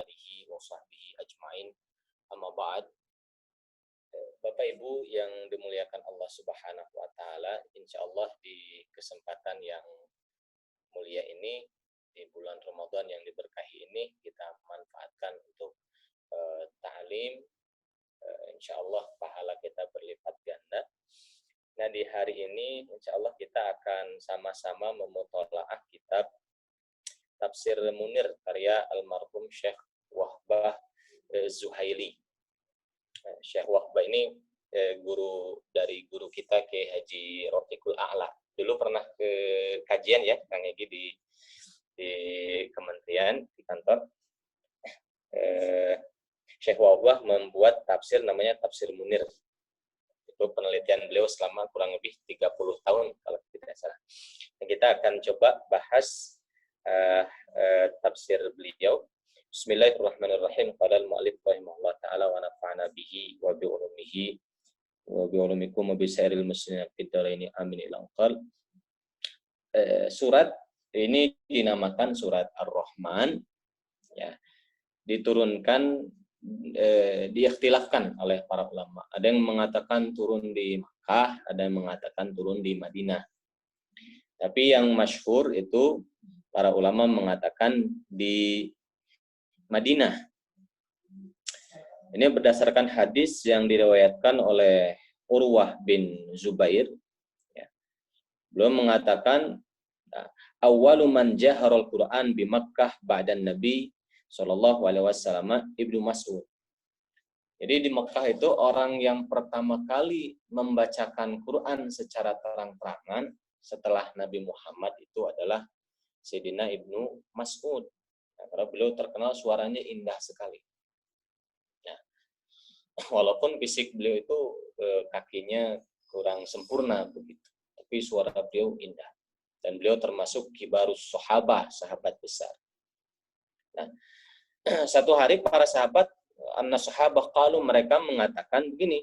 alihi wa sahbihi ajmain. Amma ba'd. Bapak Ibu yang dimuliakan Allah Subhanahu wa taala, insyaallah di kesempatan yang mulia ini, di bulan Ramadan yang diberkahi ini, kita manfaatkan untuk ta'lim. Insyaallah pahala kita berlipat ganda. Nah, di hari ini insyaallah kita akan sama-sama memutolaah kitab Tafsir Munir karya almarhum Syekh Wahbah Zuhaili. Syekh Wahbah ini guru dari guru kita Kiai Haji Rafiqul A'la. Dulu pernah ke kajian ya Kang Egi di kementerian, di kantor. Syekh Wahbah membuat tafsir namanya Tafsir Munir. Itu penelitian beliau selama kurang lebih 30 tahun kalau tidak salah. Dan kita akan coba bahas tafsir beliau. Bismillahirrahmanirrahim. Qala al-mu'allif rahimahullah ta'ala wa nafa'ana bihi wa bi ulumihi wa bi ulumikum wa bi sairil muslimin fid dharain amin ila anqal. Surat ini dinamakan surat Ar-Rahman, ya. Diturunkan diikhtilafkan oleh para ulama. Ada yang mengatakan turun di Makkah, ada yang mengatakan turun di Madinah. Tapi yang masyhur itu para ulama mengatakan di Madinah. Ini berdasarkan hadis yang diriwayatkan oleh Urwah bin Zubair. Ya. Beliau mengatakan, awwalu man jaharul Qur'an bi Makkah ba'dan Nabi sallallahu alaihi wasallam Ibnu Mas'ud. Jadi di Mekah itu orang yang pertama kali membacakan Quran secara terang-terangan setelah Nabi Muhammad itu adalah Sayyidina Ibnu Mas'ud. Nah, karena beliau terkenal suaranya indah sekali. Nah, walaupun fisik beliau itu kakinya kurang sempurna begitu, tapi suara beliau indah. Dan beliau termasuk kibarus sahabah, sahabat besar. Nah, satu hari para sahabat, an-sahabah qalu, mereka mengatakan begini,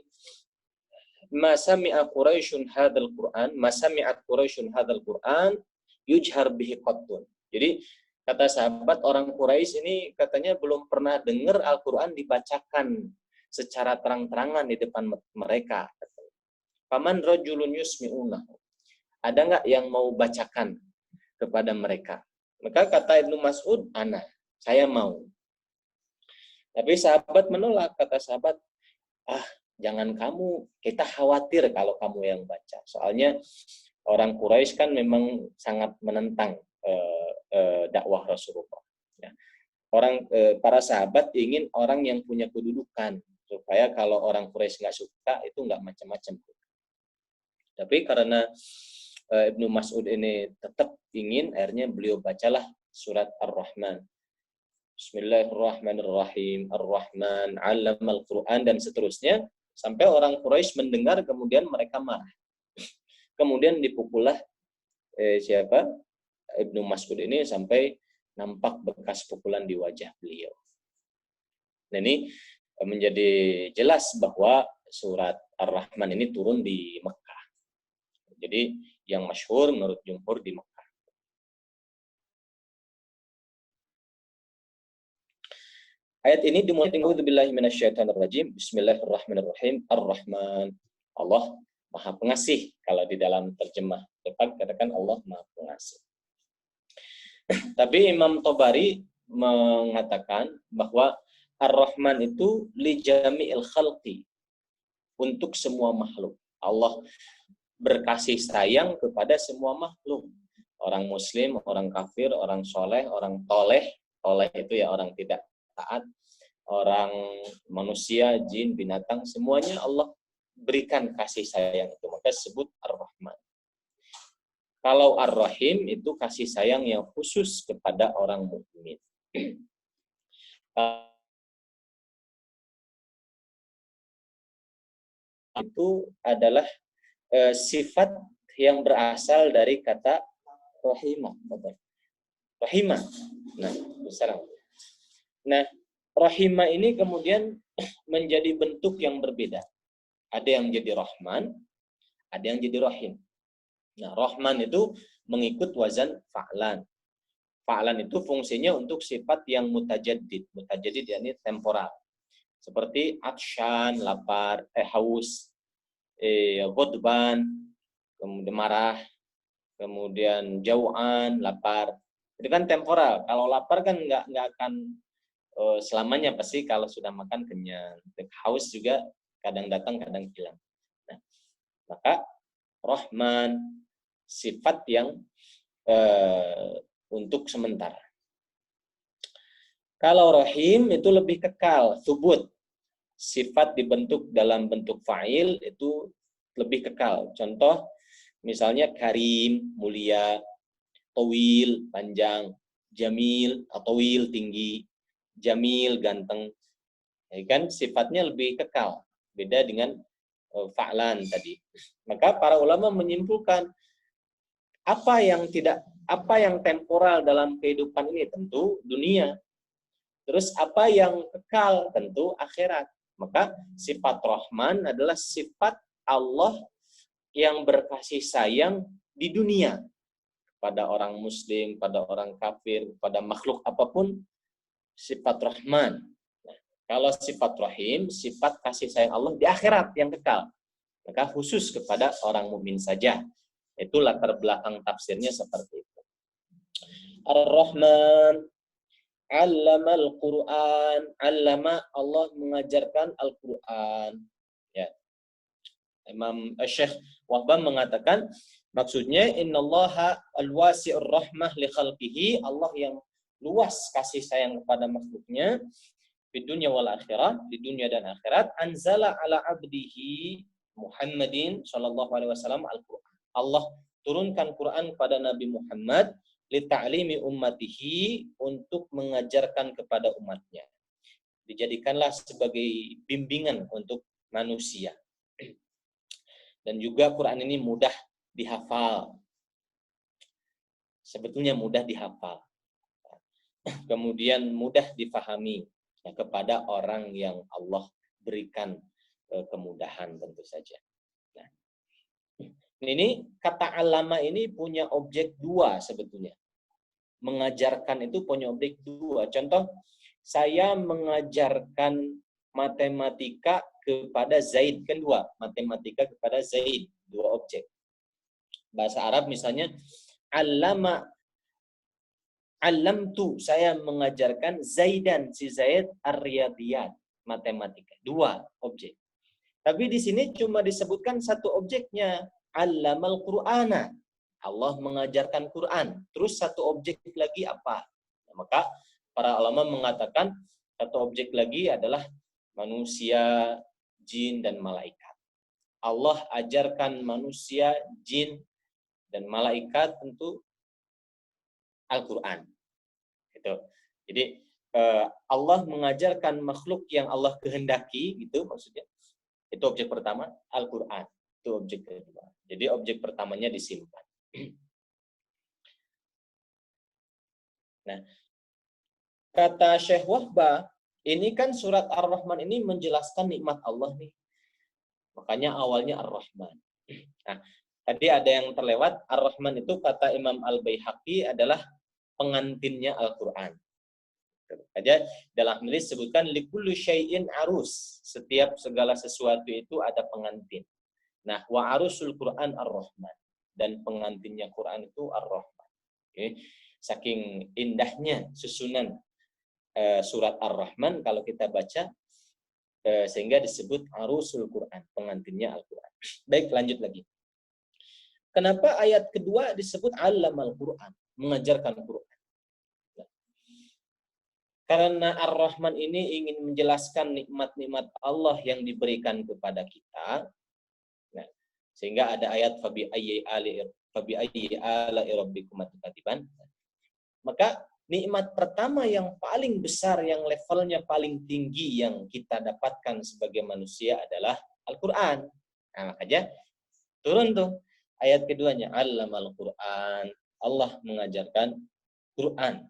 ma sami'a Quraisyun hadzal Qur'an, ma sami'at Quraisyun hadzal Qur'an yujhar bihi qattun. Jadi kata sahabat, orang Quraisy ini katanya belum pernah dengar Al-Qur'an dibacakan secara terang-terangan di depan mereka. Faman rajulun yusmi'una. Ada enggak yang mau bacakan kepada mereka? Maka kata Ibnu Mas'ud, ana, saya mau. Tapi sahabat menolak, kata sahabat, jangan kamu, kita khawatir kalau kamu yang baca. Soalnya orang Quraisy kan memang sangat menentang dakwah Rasulullah. Ya. Para sahabat ingin orang yang punya kedudukan, supaya kalau orang Quraisy nggak suka, itu nggak macam-macam. Tapi karena Ibnu Mas'ud ini tetap ingin, akhirnya beliau bacalah surat Ar-Rahman. Bismillahirrahmanirrahim. Ar-Rahman 'allamal Qur'an, dan seterusnya, sampai orang Quraisy mendengar, kemudian mereka marah. Kemudian dipukullah Ibnu Mas'ud ini sampai nampak bekas pukulan di wajah beliau. Nah, ini menjadi jelas bahwa surat Ar-Rahman ini turun di Mekah. Jadi yang masyhur menurut jumhur di Mekah. Ayat ini dimulai dengan a'udzubillahi minasyaitonirrajim. Bismillahirrahmanirrahim. Ar-Rahman. Allah Maha Pengasih. Kalau di dalam terjemah depan katakan Allah Maha Pengasih. Tapi Imam Tabari mengatakan bahwa Ar-Rahman itu li jami'il khalqi, untuk semua makhluk. Allah berkasih sayang kepada semua makhluk. Orang muslim, orang kafir, orang soleh, orang toleh. Toleh itu ya orang tidak taat, orang manusia, jin, binatang, semuanya Allah berikan kasih sayang itu, maka disebut Ar-Rahman. Kalau Ar-Rahim itu kasih sayang yang khusus kepada orang mukmin. Itu adalah sifat yang berasal dari kata rahimah. Rahimah. Nah, rahimah ini kemudian menjadi bentuk yang berbeda. Ada yang jadi Rahman, ada yang jadi Rahim. Nah, Rahman itu mengikut wazan fa'lan. Fa'lan itu fungsinya untuk sifat yang mutajaddid. Mutajaddid yakni temporal. Seperti atsyan, lapar, haus, ghadban, kemudian marah, kemudian jau'an, lapar. Itu kan temporal. Kalau lapar kan nggak akan selamanya, pasti kalau sudah makan kenyang. Haus juga kadang datang, kadang hilang. Nah, maka Rahman sifat yang untuk sementara. Kalau Rahim itu lebih kekal, subut. Sifat dibentuk dalam bentuk fa'il itu lebih kekal. Contoh, misalnya Karim, mulia, Tawil, panjang, Jamil, Tawil, tinggi, Jamil, ganteng. Ya kan, sifatnya lebih kekal. Beda dengan fa'lan tadi. Maka para ulama menyimpulkan apa yang temporal dalam kehidupan ini tentu dunia. Terus apa yang kekal tentu akhirat. Maka sifat Rahman adalah sifat Allah yang berkasih sayang di dunia pada orang muslim, pada orang kafir, pada makhluk apapun, sifat Rahman. Nah, kalau sifat Rahim, sifat kasih sayang Allah di akhirat yang kekal. Maka khusus kepada orang mukmin saja. Itu latar belakang tafsirnya seperti itu. Ar-Rahman, allama al-Quran, allama Allah mengajarkan Al-Quran. Ya. Imam Syekh Wahbah mengatakan, maksudnya innallaha al-wasi'ur rahmah li khalqihi, Allah yang luas kasih sayang kepada makhluknya di dunia wal akhirat, di dunia dan akhirat, anzala ala abdihi Muhammadin sallallahu alaihi wasallam al-Quran. Allah turunkan Quran kepada Nabi Muhammad li ta'limi ummatihi, untuk mengajarkan kepada umatnya. Dijadikanlah sebagai bimbingan untuk manusia. Dan juga Quran ini mudah dihafal. Sebetulnya mudah dihafal. Kemudian mudah difahami kepada orang yang Allah berikan kemudahan tentu saja. Nah, ini kata alama ini punya objek dua sebetulnya. Mengajarkan itu punya objek dua. Contoh, saya mengajarkan matematika kepada Zaid, kan dua. Matematika kepada Zaid, dua objek. Bahasa Arab misalnya, alamtu, saya mengajarkan Zaidan, si Zaid, ar-riyadiyat, matematika. Dua objek. Tapi di sini cuma disebutkan satu objeknya, allamal Qur'ana. Allah mengajarkan Quran. Terus satu objek lagi apa? Nah, maka para ulama mengatakan satu objek lagi adalah manusia, jin, dan malaikat. Allah ajarkan manusia, jin, dan malaikat tentu Al-Quran. Gitu. Jadi Allah mengajarkan makhluk yang Allah kehendaki, gitu maksudnya. Itu objek pertama, Al-Quran. Itu objek kedua. Jadi objek pertamanya disimpan. Nah, kata Syekh Wahbah, ini kan surat Ar-Rahman ini menjelaskan nikmat Allah nih. Makanya awalnya Ar-Rahman. Nah, tadi ada yang terlewat, Ar-Rahman itu kata Imam Al-Baihaqi adalah pengantinnya Al-Quran. Aja dalam hadis sebutkan likullu syai'in arus. Setiap segala sesuatu itu ada pengantin. Nah, wa arusul Quran Ar-Rahman, dan pengantinnya Quran itu Ar-Rahman. Oke. Saking indahnya susunan surat Ar-Rahman kalau kita baca, sehingga disebut arusul Quran, pengantinnya Al-Quran. Baik, lanjut lagi. Kenapa ayat kedua disebut allamal Quran, mengajarkan Quran? Karena Ar-Rahman ini ingin menjelaskan nikmat-nikmat Allah yang diberikan kepada kita. Nah, sehingga ada ayat fabi ayyi ala rabbikum tukadiban. Maka nikmat pertama yang paling besar, yang levelnya paling tinggi yang kita dapatkan sebagai manusia adalah Al-Quran. Nah, makanya turun tuh ayat keduanya, allamal Quran, Allah mengajarkan Quran.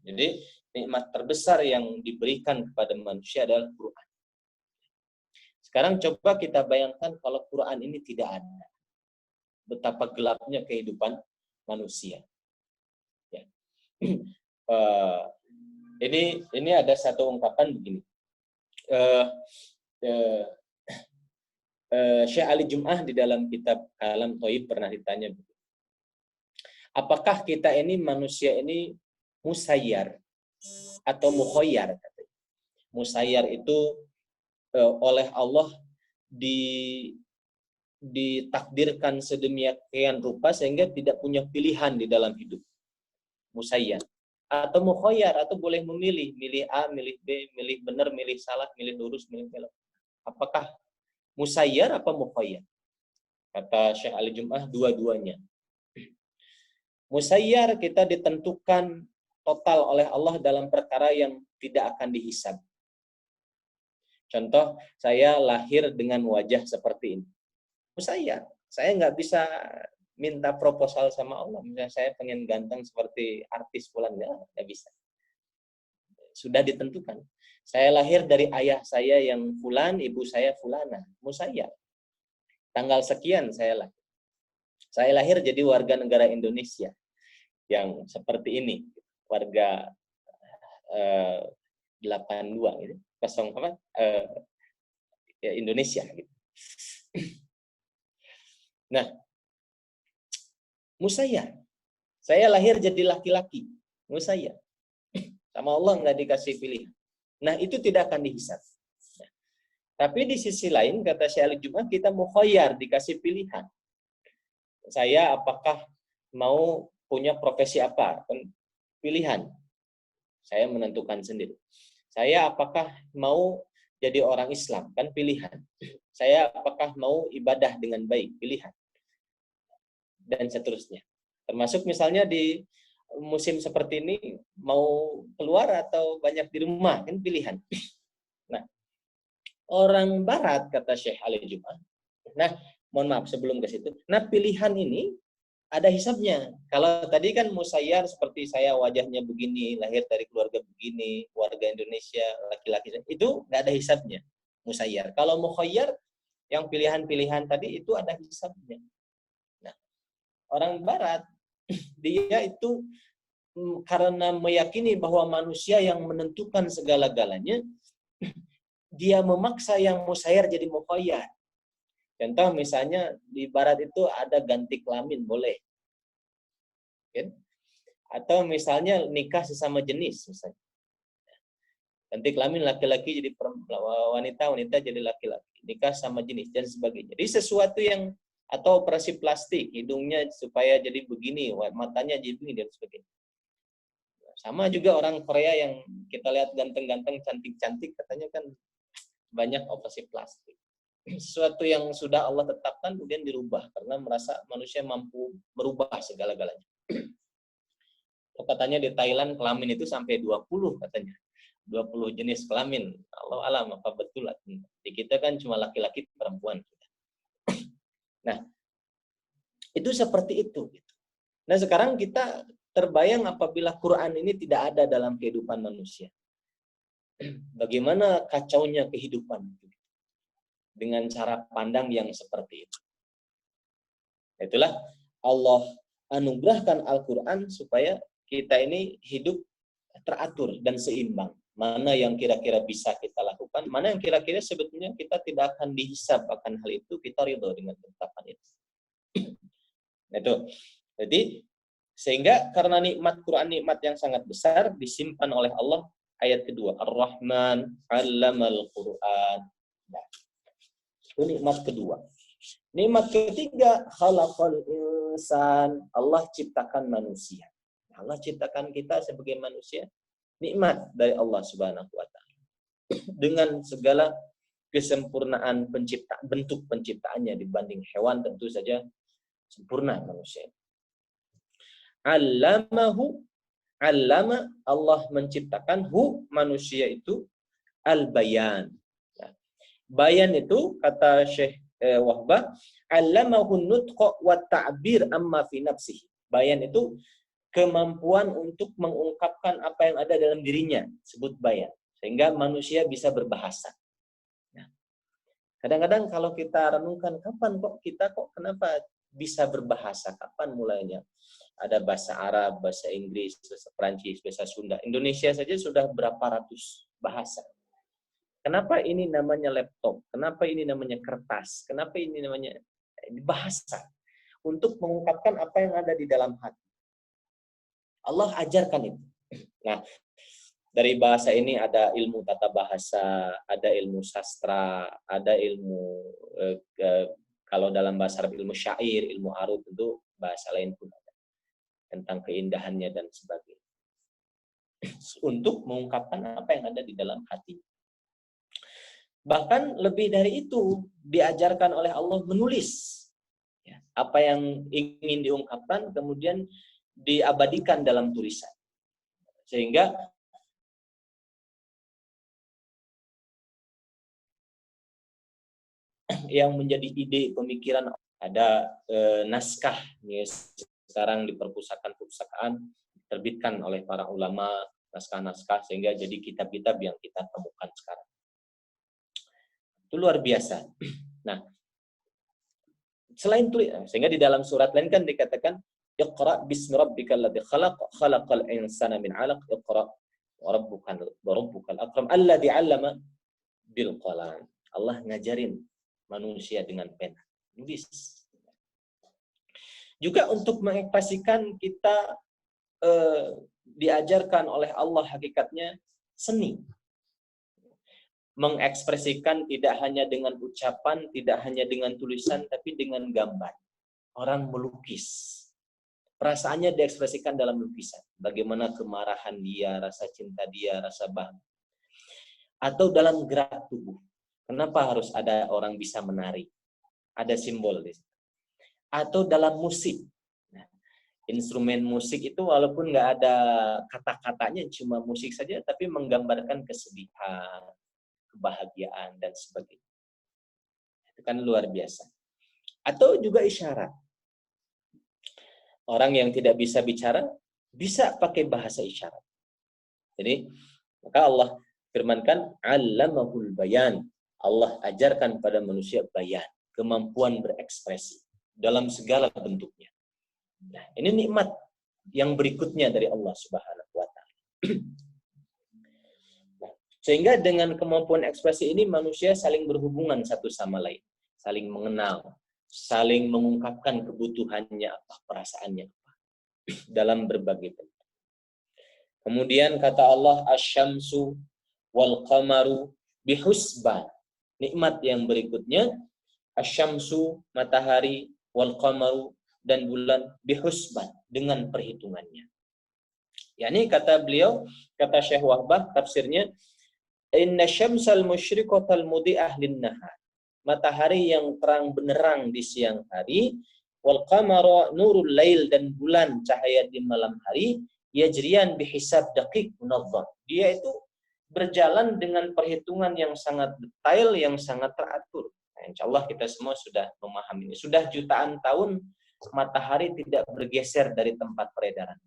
Jadi nikmat terbesar yang diberikan kepada manusia adalah Quran. Sekarang coba kita bayangkan kalau Quran ini tidak ada. Betapa gelapnya kehidupan manusia. Ya. Ini ada satu ungkapan begini. Syekh Ali Jum'ah di dalam kitab Kalam Thayyib pernah ditanya, apakah kita ini manusia ini musayyar atau mukhayyar? Musayyar itu oleh Allah ditakdirkan sedemikian rupa sehingga tidak punya pilihan di dalam hidup. Musayyar. Atau mukhayyar, atau boleh memilih, milih A, milih B, milih benar, milih salah, milih lurus, milih belok. Apakah musayyar apa mukhayyar? Kata Syekh Ali Jum'ah, dua-duanya. Musayyar, kita ditentukan total oleh Allah dalam perkara yang tidak akan dihisab. Contoh, saya lahir dengan wajah seperti ini. Musayyar, saya nggak bisa minta proposal sama Allah. Misalnya saya pengen ganteng seperti artis fulan, nggak bisa. Sudah ditentukan. Saya lahir dari ayah saya yang fulan, ibu saya fulana. Musayyar. Tanggal sekian saya lahir. Saya lahir jadi warga negara Indonesia yang seperti ini. Warga 82 gitu. Indonesia gitu. Nah, musayyar. Saya lahir jadi laki-laki. Musayyar. Sama Allah nggak dikasih pilihan. Nah, itu tidak akan dihisab. Tapi di sisi lain, kata Syekh Ali Jum'ah, kita mukhayyar, dikasih pilihan. Saya apakah mau punya profesi apa? Pilihan. Saya menentukan sendiri. Saya apakah mau jadi orang Islam? Kan pilihan. Saya apakah mau ibadah dengan baik? Pilihan. Dan seterusnya. Termasuk misalnya di musim seperti ini mau keluar atau banyak di rumah, kan pilihan. Nah, orang barat, kata Syekh Ali Jum'ah, nah mohon maaf sebelum ke situ, nah pilihan ini ada hisabnya. Kalau tadi kan musayyar seperti saya wajahnya begini, lahir dari keluarga begini, warga Indonesia, laki-laki, itu nggak ada hisabnya, musayyar. Kalau mukhayyar, yang pilihan-pilihan tadi itu ada hisabnya. Nah, orang barat dia itu karena meyakini bahwa manusia yang menentukan segala-galanya, dia memaksa yang musayyar jadi mukhayyar. Contoh misalnya di barat itu ada ganti kelamin, boleh. Kan? Atau misalnya nikah sesama jenis, misalnya. Ganti kelamin laki-laki jadi wanita, wanita jadi laki-laki. Nikah sama jenis dan sebagainya. Jadi sesuatu yang, atau operasi plastik, hidungnya supaya jadi begini, matanya jadi begini, dan sebagainya. Sama juga orang Korea yang kita lihat ganteng-ganteng, cantik-cantik, katanya kan banyak operasi plastik. Sesuatu yang sudah Allah tetapkan kemudian dirubah, karena merasa manusia mampu merubah segala-galanya. Katanya di Thailand kelamin itu sampai 20 katanya. 20 jenis kelamin. Allah alam apa betul. Di kita kan cuma laki-laki perempuan. Nah, itu seperti itu. Nah, sekarang kita terbayang apabila Quran ini tidak ada dalam kehidupan manusia. Bagaimana kacaunya kehidupan dengan cara pandang yang seperti itu. Itulah Allah anugerahkan Al-Quran supaya kita ini hidup teratur dan seimbang. Mana yang kira-kira bisa kita lakukan, mana yang kira-kira sebetulnya kita tidak akan dihisab akan hal itu, kita ridho dengan ketetapan itu. Nah, itu. Jadi sehingga karena nikmat Quran, nikmat yang sangat besar, disimpan oleh Allah. Ayat kedua, Ar-Rahman 'allamal Quran. Nah, itu nikmat kedua. Nikmat ketiga, khalaqal insan. Allah ciptakan manusia. Allah ciptakan kita sebagai manusia. Nikmat dari Allah Subhanahu wa taala. Dengan segala kesempurnaan bentuk penciptaannya dibanding hewan, tentu saja sempurna manusia. Allamahu, allama, Allah menciptakan manusia itu al-bayan. Bayan itu kata Syekh Wahbah, allamahu nutqa wa ta'bir amma fi nafsihi. Bayan itu kemampuan untuk mengungkapkan apa yang ada dalam dirinya, sebut bayan, sehingga manusia bisa berbahasa. Nah, kadang-kadang kalau kita renungkan, kapan kok kita kenapa bisa berbahasa, kapan mulainya? ada bahasa Arab, bahasa Inggris, bahasa Perancis, bahasa Sunda. Indonesia saja sudah berapa ratus bahasa. Kenapa ini namanya laptop? Kenapa ini namanya kertas? Kenapa ini namanya bahasa? Untuk mengungkapkan apa yang ada di dalam hati. Allah ajarkan itu. Nah, dari bahasa ini ada ilmu tata bahasa, ada ilmu sastra, ada ilmu kalau dalam bahasa Arab ilmu syair, ilmu arud, itu bahasa lain pun ada tentang keindahannya dan sebagainya. Untuk mengungkapkan apa yang ada di dalam hati. Bahkan lebih dari itu diajarkan oleh Allah menulis. Apa yang ingin diungkapkan kemudian diabadikan dalam tulisan. Sehingga yang menjadi ide pemikiran ada naskah ya, sekarang di perpustakaan diterbitkan oleh para ulama naskah-naskah sehingga jadi kitab-kitab yang kita temukan sekarang. Itu luar biasa. Nah, selain itu sehingga di dalam surat lain kan dikatakan Iqra bismi rabbikal ladzi khalaq khalaqal insana min 'alaq Iqra wa rabbukal akram alladzi 'allama bil qalam. Allah ngajarin manusia dengan pena, nulis. Juga untuk mengekspresikan kita diajarkan oleh Allah hakikatnya seni. Mengekspresikan tidak hanya dengan ucapan, tidak hanya dengan tulisan, tapi dengan gambar. Orang melukis. Perasaannya diekspresikan dalam lukisan. Bagaimana kemarahan dia, rasa cinta dia, rasa bahagia. Atau dalam gerak tubuh. Kenapa harus ada orang bisa menari? Ada simbol di situ. Atau dalam musik. Nah, instrumen musik itu walaupun nggak ada kata-katanya, cuma musik saja, tapi menggambarkan kesedihan, kebahagiaan, dan sebagainya. Itu kan luar biasa. Atau juga isyarat. Orang yang tidak bisa bicara, bisa pakai bahasa isyarat. Jadi, maka Allah firmankan, Allamahul bayan. Allah ajarkan pada manusia bayan, kemampuan berekspresi dalam segala bentuknya. Nah, ini nikmat yang berikutnya dari Allah Subhanahu wa Ta'ala. Sehingga dengan kemampuan ekspresi ini manusia saling berhubungan satu sama lain, saling mengenal, saling mengungkapkan kebutuhannya apa, perasaannya apa dalam berbagai bentuk. Kemudian kata Allah asyamsu wal qamaru bihusban. Nikmat yang berikutnya asyamsu matahari wal qamaru dan bulan bihusban dengan perhitungannya. Yani kata beliau, kata Syekh Wahbah tafsirnya inna syamsal musyriqatal mudi'ah lin-nahar. Matahari yang terang benderang di siang hari, wal qamara nurul lail dan bulan cahaya di malam hari, yajriyan bihisab daqiq munazzam. Dia itu berjalan dengan perhitungan yang sangat detail, yang sangat teratur. Nah, insyaallah kita semua sudah memahami ini. Sudah jutaan tahun matahari tidak bergeser dari tempat peredaran.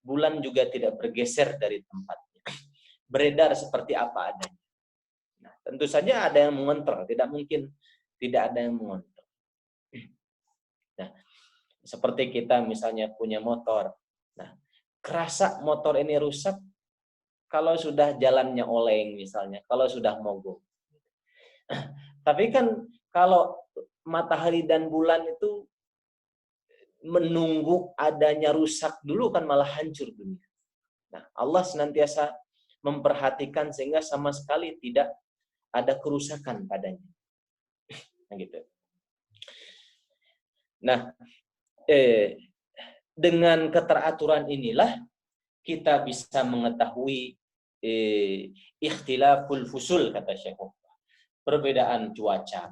Bulan juga tidak bergeser dari tempatnya. Beredar seperti apa adanya. Nah, tentu saja ada yang mengontrol, tidak mungkin tidak ada yang mengontrol. Nah, seperti kita misalnya punya motor. Nah, kerasa motor ini rusak kalau sudah jalannya oleng misalnya, kalau sudah mogok. Tapi kan kalau matahari dan bulan itu menunggu adanya rusak dulu kan malah hancur dunia. Nah, Allah senantiasa memperhatikan sehingga sama sekali tidak ada kerusakan padanya. Nah, gitu. Nah, dengan keteraturan inilah kita bisa mengetahui ikhtilaful fusul kata Syekh. Perbedaan cuaca.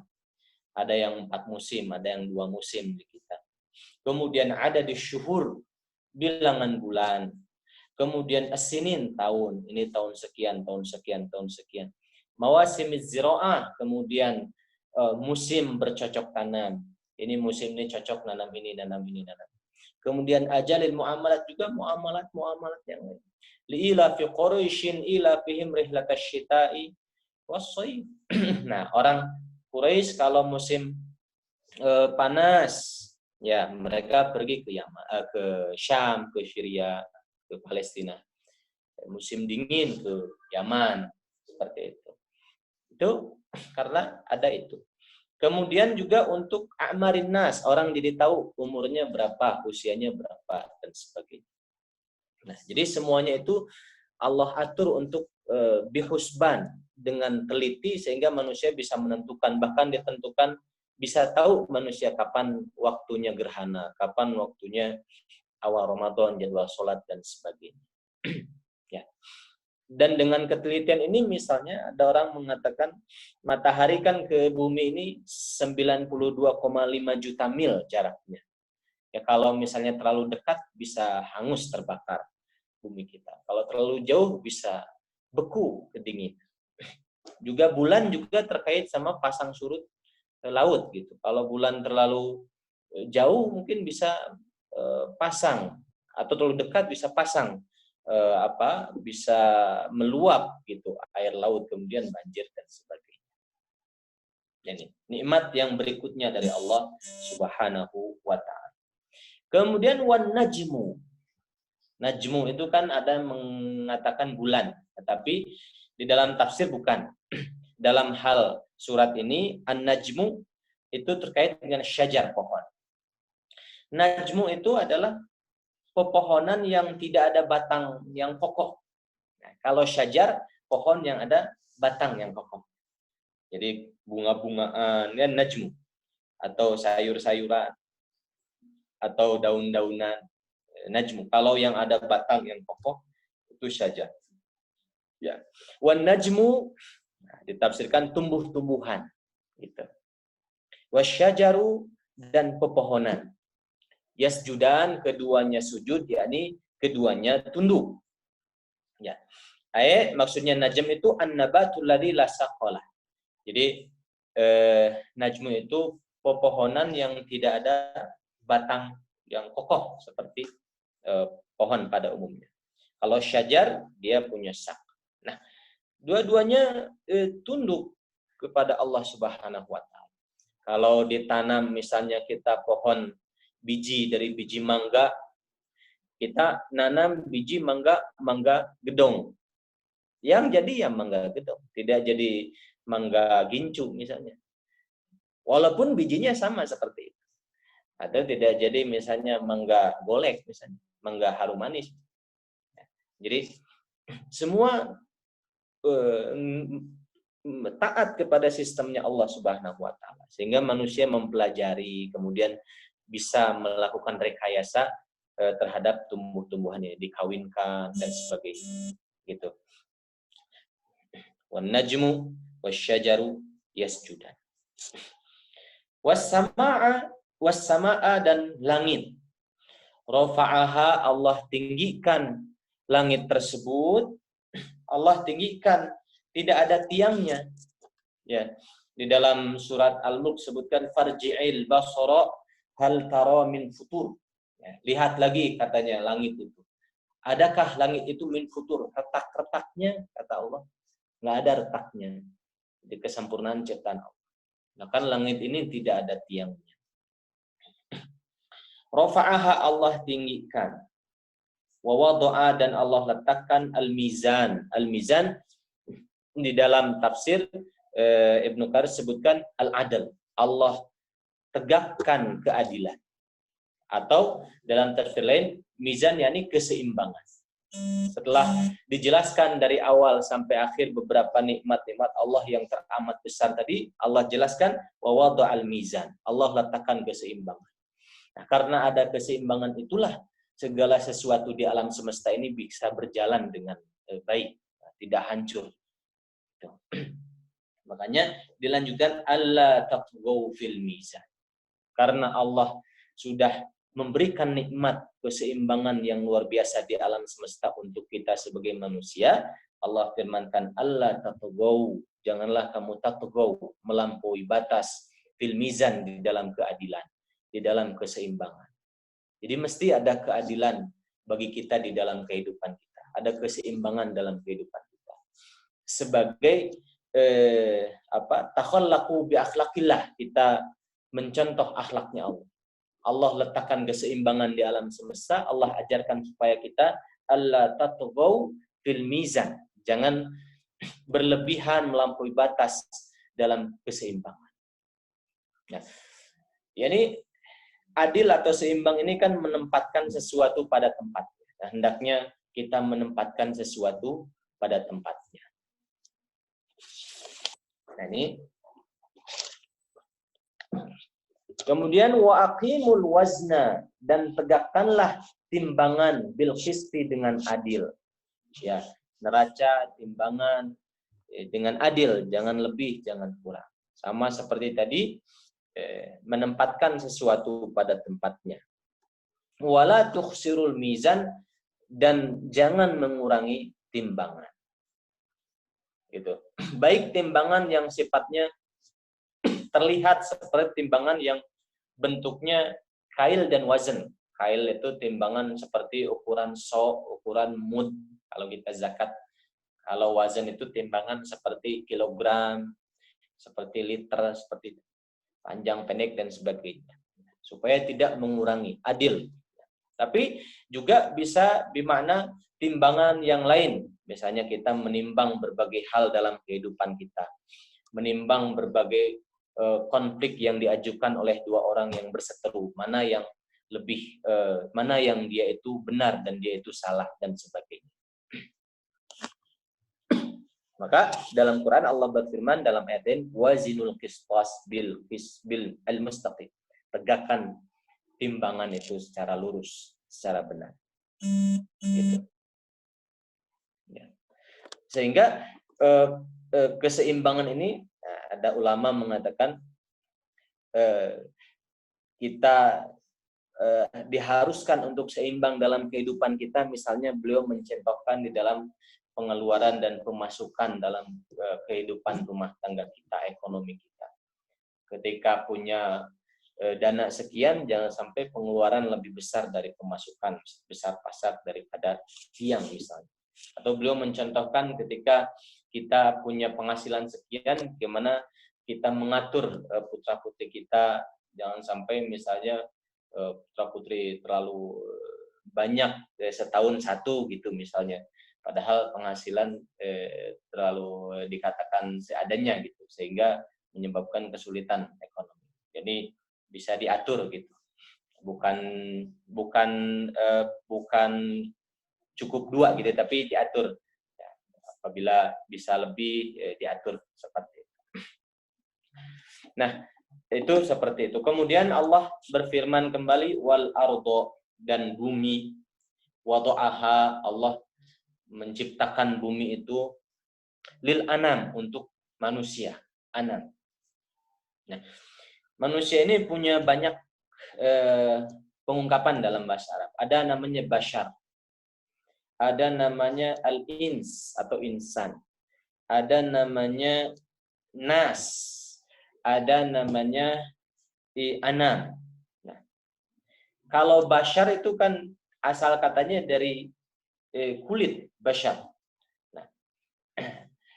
Ada yang 4 musim, ada yang 2 musim di kita. Kemudian ada di syuhur, bilangan bulan. Kemudian as-sinin tahun, ini tahun sekian, tahun sekian, tahun sekian. Mawasimiz zira'ah, kemudian musim bercocok tanam. Ini musim ini cocok nanam ini, nanam ini, nanam. Kemudian ajalil muamalat juga muamalat yang lain. Li'ila fi Quraisyin ila fihim rihlatash syita'i was-shayf. Nah, orang Quraisy kalau musim panas Ya, mereka pergi ke ke Syam, ke Syria, ke Palestina. Musim dingin ke Yaman, seperti itu. Itu karena ada itu. Kemudian juga untuk a'marin nas, orang jadi tahu umurnya berapa, usianya berapa, dan sebagainya. Nah, jadi semuanya itu Allah atur untuk bihusban, dengan teliti sehingga manusia bisa menentukan, bahkan ditentukan bisa tahu manusia kapan waktunya gerhana, kapan waktunya awal Ramadan, jadwal sholat dan sebagainya. Ya. Dan dengan ketelitian ini misalnya ada orang mengatakan matahari kan ke bumi ini 92,5 juta mil jaraknya. Ya kalau misalnya terlalu dekat bisa hangus terbakar bumi kita. Kalau terlalu jauh bisa beku kedinginan. Juga bulan juga terkait sama pasang surut laut gitu. Kalau bulan terlalu jauh mungkin bisa pasang, atau terlalu dekat bisa pasang, bisa meluap gitu air laut, kemudian banjir dan sebagainya. Jadi nikmat yang berikutnya dari Allah Subhanahu wa taala. Kemudian wan najmu. Najmu itu kan ada mengatakan bulan, tetapi di dalam tafsir bukan. Dalam hal surat ini an-najmu itu terkait dengan syajar, pohon. Najmu itu adalah pepohonan yang tidak ada batang yang kokoh. Nah, kalau syajar, pohon yang ada batang yang kokoh. Jadi bunga-bungaan, ya najmu. Atau sayur-sayuran, atau daun-daunan, najmu. Kalau yang ada batang yang kokoh, itu syajar. Ya. Wan najmu, ditafsirkan tumbuh-tumbuhan. Gitu. Wasyajaru, dan pepohonan. Yasjudan, keduanya sujud, yakni keduanya tunduk. Ya. Maksudnya najm itu an-nabatul ladzi la saqalah. Jadi najmu itu pepohonan yang tidak ada batang yang kokoh seperti pohon pada umumnya. Kalau syajar dia punya sak. Nah, dua-duanya tunduk kepada Allah Subhanahu wa taala. Kalau ditanam misalnya kita pohon biji dari biji mangga, kita nanam biji mangga gedong. Yang jadi ya mangga gedong, tidak jadi mangga gincu misalnya. Walaupun bijinya sama seperti itu. Atau tidak jadi misalnya mangga golek misalnya, mangga harum manis. Jadi semua taat kepada sistemnya Allah Subhanahu wa taala. Sehingga manusia mempelajari, kemudian bisa melakukan rekayasa terhadap tumbuh-tumbuhan ini, dikawinkan dan sebagainya. Gitu. Wan najmu wasyajaru yasjudan. Was-sama'a dan langit. Rafa'aha, Allah tinggikan langit tersebut. Allah tinggikan, tidak ada tiangnya. Ya, di dalam surat Al-Mulk sebutkan farji'il basara hal tara min futur. Ya, lihat lagi katanya langit itu. Adakah langit itu min futur? Retak-retaknya kata Allah. Nggak ada retaknya. Di kesempurnaan ciptaan Allah. Nah, kan langit ini tidak ada tiangnya. Rafa'aha, Allah tinggikan. Wa wada'a, dan Allah letakkan al-mizan. Al-mizan di dalam tafsir Ibnu Katsir sebutkan al-adl. Allah tegakkan keadilan. Atau dalam tafsir lain mizan yakni keseimbangan. Setelah dijelaskan dari awal sampai akhir beberapa nikmat-nikmat Allah yang teramat besar tadi, Allah jelaskan wa wada'al mizan. Allah letakkan keseimbangan. Nah, karena ada keseimbangan itulah segala sesuatu di alam semesta ini bisa berjalan dengan baik, tidak hancur. Makanya dilanjutkan alla taqwaw fil mizan. Karena Allah sudah memberikan nikmat keseimbangan yang luar biasa di alam semesta untuk kita sebagai manusia, Allah firmankan alla taqwaw, janganlah kamu taqwaw, melampaui batas fil mizan, di dalam keadilan, di dalam keseimbangan. Jadi mesti ada keadilan bagi kita di dalam kehidupan kita. Ada keseimbangan dalam kehidupan kita. Sebagai takhallaqu bi akhlaqillah, kita mencontoh akhlaknya Allah. Allah letakkan keseimbangan di alam semesta, Allah ajarkan supaya kita alla tatghaw fil mizan. Jangan berlebihan melampaui batas dalam keseimbangan. Nah, yakni adil atau seimbang ini kan menempatkan sesuatu pada tempatnya. Nah, hendaknya kita menempatkan sesuatu pada tempatnya. Nah, ini. Kemudian wa aqimul wazna, dan tegakkanlah timbangan bil qisti dengan adil. Ya, neraca timbangan dengan adil, jangan lebih, jangan kurang. Sama seperti tadi, menempatkan sesuatu pada tempatnya. Wala tukhsirul mizan, dan jangan mengurangi timbangan. Gitu. Baik timbangan yang sifatnya terlihat seperti timbangan yang bentuknya kail dan wazan. Kail itu timbangan seperti ukuran ukuran mud kalau kita zakat. Kalau wazan itu timbangan seperti kilogram, seperti liter, seperti panjang pendek dan sebagainya. Supaya tidak mengurangi, adil. Tapi juga bisa bermakna timbangan yang lain. Misalnya kita menimbang berbagai hal dalam kehidupan kita. Menimbang berbagai konflik yang diajukan oleh dua orang yang berseteru, mana yang lebih, mana yang dia itu benar dan dia itu salah dan sebagainya. Maka dalam Quran Allah berfirman dalam ayat ini, wazinul qistas bil al-mustaqim. Tegakkan timbangan itu secara lurus, secara benar. Gitu. Ya. Sehingga keseimbangan ini, ada ulama mengatakan kita diharuskan untuk seimbang dalam kehidupan kita. Misalnya beliau mencontohkan di dalam pengeluaran dan pemasukan dalam kehidupan rumah tangga kita, ekonomi kita. Ketika punya dana sekian, jangan sampai pengeluaran lebih besar dari pemasukan, besar pasak daripada tiang misalnya. Atau beliau mencontohkan ketika kita punya penghasilan sekian, bagaimana kita mengatur putra-putri kita, jangan sampai misalnya putra-putri terlalu banyak, setahun satu gitu misalnya. Padahal penghasilan terlalu dikatakan seadanya gitu, sehingga menyebabkan kesulitan ekonomi. Jadi bisa diatur gitu, bukan cukup dua gitu, tapi diatur. Ya, apabila bisa lebih diatur seperti itu. Nah, itu seperti itu. Kemudian Allah berfirman kembali, wal ardo, dan bumi, wada'aha, Allah menciptakan bumi itu lil anam, untuk manusia, anam. Nah, manusia ini punya banyak pengungkapan dalam bahasa Arab. Ada namanya bashar, ada namanya al-ins atau insan, ada namanya nas, ada namanya anam. Nah, kalau bashar itu kan asal katanya dari kulit bashar. Nah,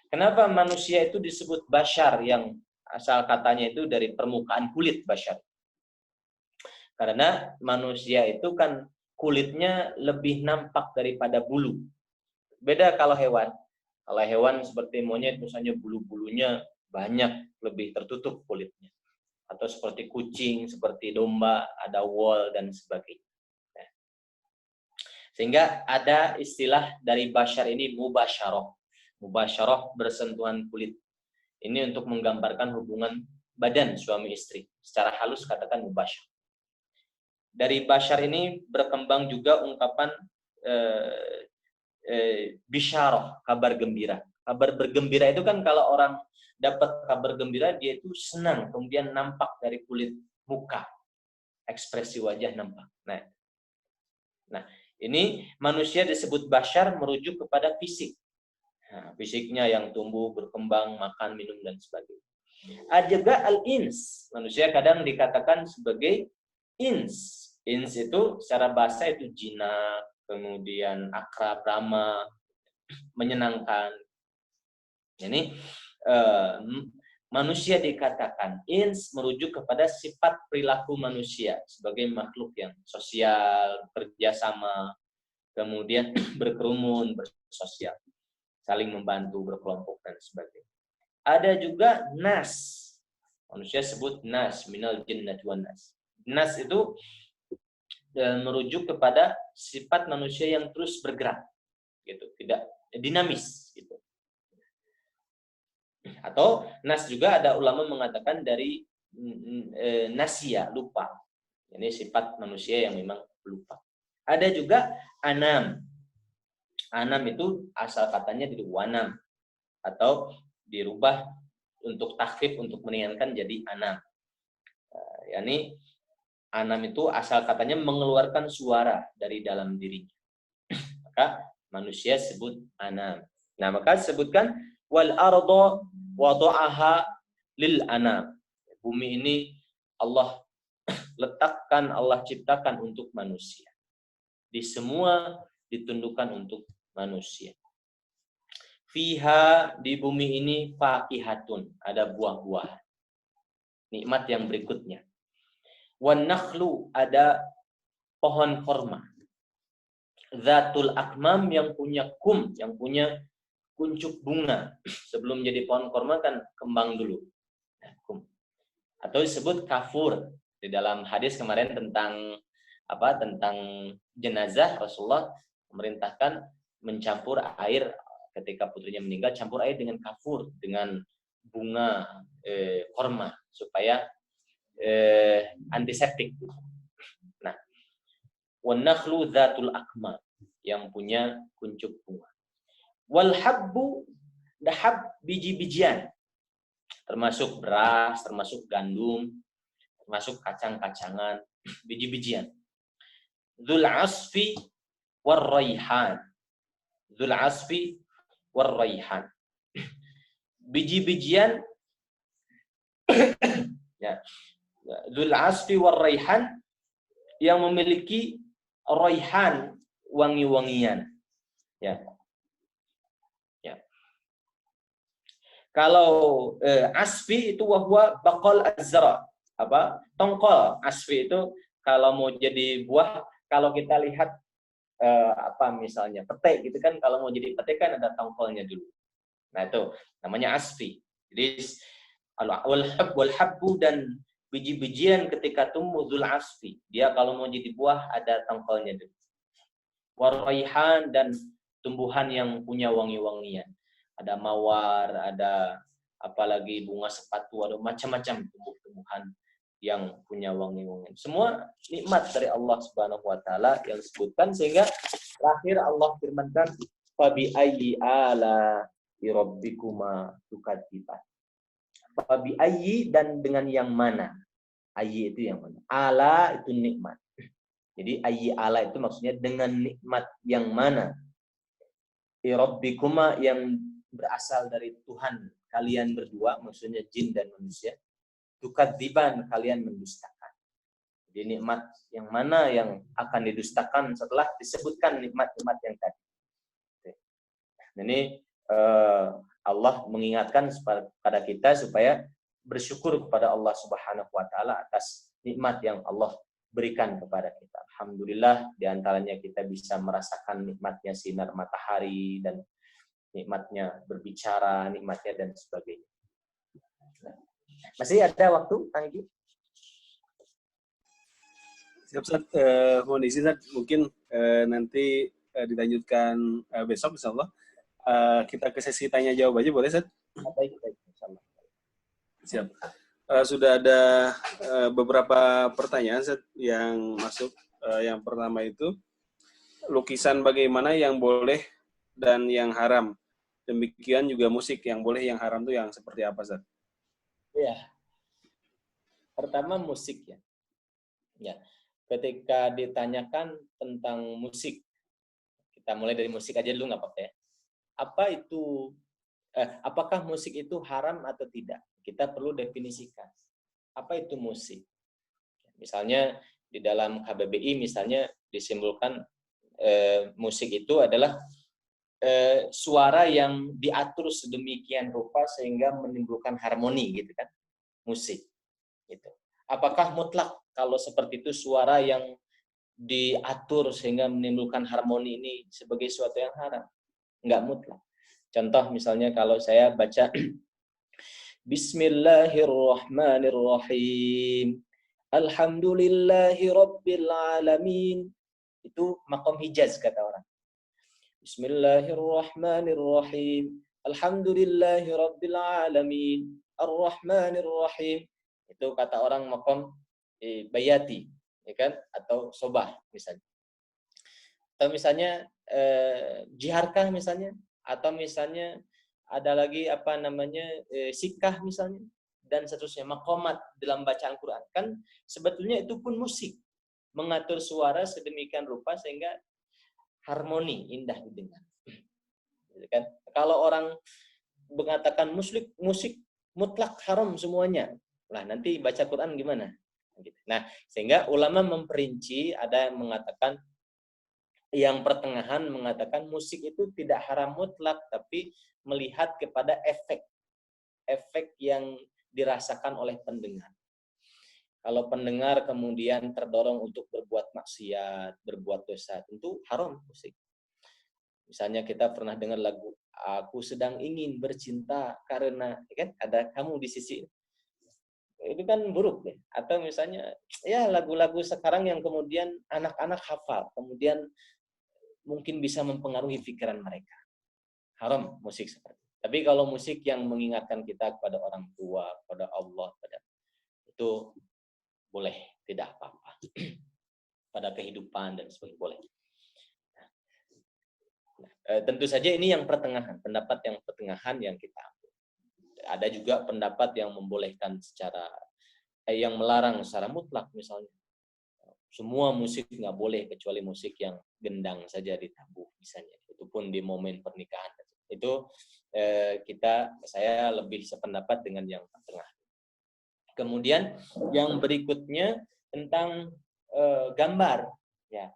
kenapa manusia itu disebut bashar, yang asal katanya itu dari permukaan kulit bashar? Karena manusia itu kan kulitnya lebih nampak daripada bulu. Beda kalau hewan. Kalau hewan seperti monyet misalnya bulu-bulunya banyak, lebih tertutup kulitnya. Atau seperti kucing, seperti domba, ada wool dan sebagainya. Sehingga ada istilah dari bashar ini, mubasyarah. Mubasyarah, bersentuhan kulit. Ini untuk menggambarkan hubungan badan suami istri. Secara halus katakan mubasyarah. Dari bashar ini berkembang juga ungkapan bisyarah, kabar gembira. Kabar bergembira itu kan kalau orang dapat kabar gembira, dia itu senang, kemudian nampak dari kulit muka, ekspresi wajah nampak. Nah, ini manusia disebut bashar merujuk kepada fisik. Nah, fisiknya yang tumbuh, berkembang, makan, minum, dan sebagainya. Ada juga al-ins. Manusia kadang dikatakan sebagai ins. Ins itu secara bahasa itu jinak, kemudian akrab, ramah, menyenangkan. Ini manusia dikatakan ins merujuk kepada sifat perilaku manusia sebagai makhluk yang sosial, kerjasama, kemudian berkerumun, bersosial, saling membantu, berkelompok dan sebagainya. Ada juga nas. Manusia sebut nas, minal jinnati wan nas. Nas itu merujuk kepada sifat manusia yang terus bergerak, gitu, tidak dinamis, gitu. Atau nas juga ada ulama mengatakan dari nasia, lupa. Ini sifat manusia yang memang lupa. Ada juga anam. Anam itu asal katanya dari wanam atau dirubah untuk takhfif, untuk meringankan jadi anam. Yani anam itu asal katanya mengeluarkan suara dari dalam dirinya. Maka manusia sebut anam. Nah, maka disebutkan wal arda wada'aha lil anam. Bumi ini Allah letakkan, Allah ciptakan untuk manusia. Di semua ditundukkan untuk manusia. Fiha, di bumi ini fakihatun, ada buah-buahan. Nikmat yang berikutnya. Wan nakhlu, ada pohon korma. Zatul akmam, yang punya yang punya kuncup bunga. Sebelum jadi pohon korma kan kembang dulu. Atau disebut kafur. Di dalam hadis kemarin tentang jenazah, Rasulullah memerintahkan mencampur air ketika putrinya meninggal, campur air dengan kafur, dengan bunga korma supaya antiseptik. Nah, wan nakhlu dzatul akma, yang punya kuncup bunga. Wal habbu, dahab, biji-bijian, termasuk beras, termasuk gandum, termasuk kacang-kacangan, biji-bijian. Dzul asfi war raihan. Dzul asfi war raihan. Biji-bijian ya. Dzul asfi war raihan, yang memiliki raihan, wangi-wangian. Ya. Ya. Kalau asfi itu wahwa baqal azra. Tongkol. Asfi itu kalau mau jadi buah, kalau kita lihat misalnya pete gitu kan, kalau mau jadi pete kan ada tongkolnya dulu. Nah, itu namanya asfi. Jadi wal habbu, dan biji-bijian ketika tumbuh dzul asfi, dia kalau mau jadi buah ada tongkolnya dulu. Waraihan, dan tumbuhan yang punya wangi-wangian. Ada mawar, ada apalagi bunga sepatu, ada macam-macam tumbuh-tumbuhan yang punya wangi-wangian. Semua nikmat dari Allah Subhanahu wa taala yang disebutkan, sehingga terakhir Allah firmankan fa bi ayyi ala rabbikuma tukadziban. Fa bi ayyi, dan dengan yang mana? Ayyi itu yang mana? Ala itu nikmat. Jadi ayyi ala itu maksudnya dengan nikmat yang mana? Rabbikuma, yang berasal dari Tuhan kalian berdua, maksudnya jin dan manusia. Tukadziban, kalian mendustakan. Jadi nikmat yang mana yang akan didustakan setelah disebutkan nikmat-nikmat yang tadi. Ini Allah mengingatkan kepada kita supaya bersyukur kepada Allah Subhanahu wa taala atas nikmat yang Allah berikan kepada kita. Alhamdulillah, diantaranya kita bisa merasakan nikmatnya sinar matahari, dan nikmatnya berbicara, nikmatnya dan sebagainya. Masih ada waktu, Kang Igi? Siap, Ustaz. Mohon izin, Ustaz. Mungkin nanti dilanjutkan besok, insya Allah. Kita ke sesi tanya jawab aja, boleh, Ustaz? Baik, insya Allah. Siap. Sudah ada beberapa pertanyaan, Ustaz, yang masuk. Yang pertama itu, lukisan bagaimana yang boleh dan yang haram? Demikian juga musik, yang boleh, yang haram itu yang seperti apa, Ustaz? Ya. Pertama musik, ya. Ya. Ketika ditanyakan tentang musik, kita mulai dari musik aja dulu, nggak apa-apa ya. Apakah musik itu haram atau tidak? Kita perlu definisikan. Apa itu musik? Misalnya di dalam KBBI misalnya disimpulkan musik itu adalah suara yang diatur sedemikian rupa sehingga menimbulkan harmoni gitu kan, musik gitu. Apakah mutlak kalau seperti itu suara yang diatur sehingga menimbulkan harmoni ini sebagai suatu yang haram? Enggak mutlak. Contoh misalnya kalau saya baca Bismillahirrahmanirrahim, Alhamdulillahi Rabbil Alamin, itu makom hijaz kata orang. Bismillahirrahmanirrahim, Alhamdulillahi Rabbil Alamin, Ar-Rahmanirrahim, itu kata orang makom bayati, ya kan, atau sobah misalnya. Atau misalnya jiharkah misalnya, atau misalnya ada lagi apa namanya sikah misalnya, dan seterusnya, maqamat dalam bacaan Quran. Kan sebetulnya itu pun musik, mengatur suara sedemikian rupa sehingga harmoni, indah didengar. Kan? Kalau orang mengatakan musik mutlak haram semuanya, nah nanti baca Quran gimana? Nah, sehingga ulama memperinci, ada yang mengatakan, yang pertengahan mengatakan musik itu tidak haram mutlak, tapi melihat kepada efek yang dirasakan oleh pendengar. Kalau pendengar kemudian terdorong untuk berbuat maksiat, berbuat dosa, tentu haram musik. Misalnya kita pernah dengar lagu Aku Sedang Ingin Bercinta Karena, kan ada kamu di sisi, itu kan buruk deh. Atau misalnya ya lagu-lagu sekarang yang kemudian anak-anak hafal, kemudian mungkin bisa mempengaruhi pikiran mereka. Haram musik seperti itu. Tapi kalau musik yang mengingatkan kita kepada orang tua, kepada Allah, itu boleh, tidak apa-apa. Pada kehidupan dan sebagainya boleh. Tentu saja ini yang pertengahan, pendapat yang pertengahan yang kita ambil. Ada juga pendapat yang membolehkan secara, yang melarang secara mutlak misalnya. Semua musik nggak boleh kecuali musik yang gendang saja ditabuh misalnya. Itu pun di momen pernikahan. Itu saya lebih sependapat dengan yang tengah. Kemudian yang berikutnya tentang gambar. Ya,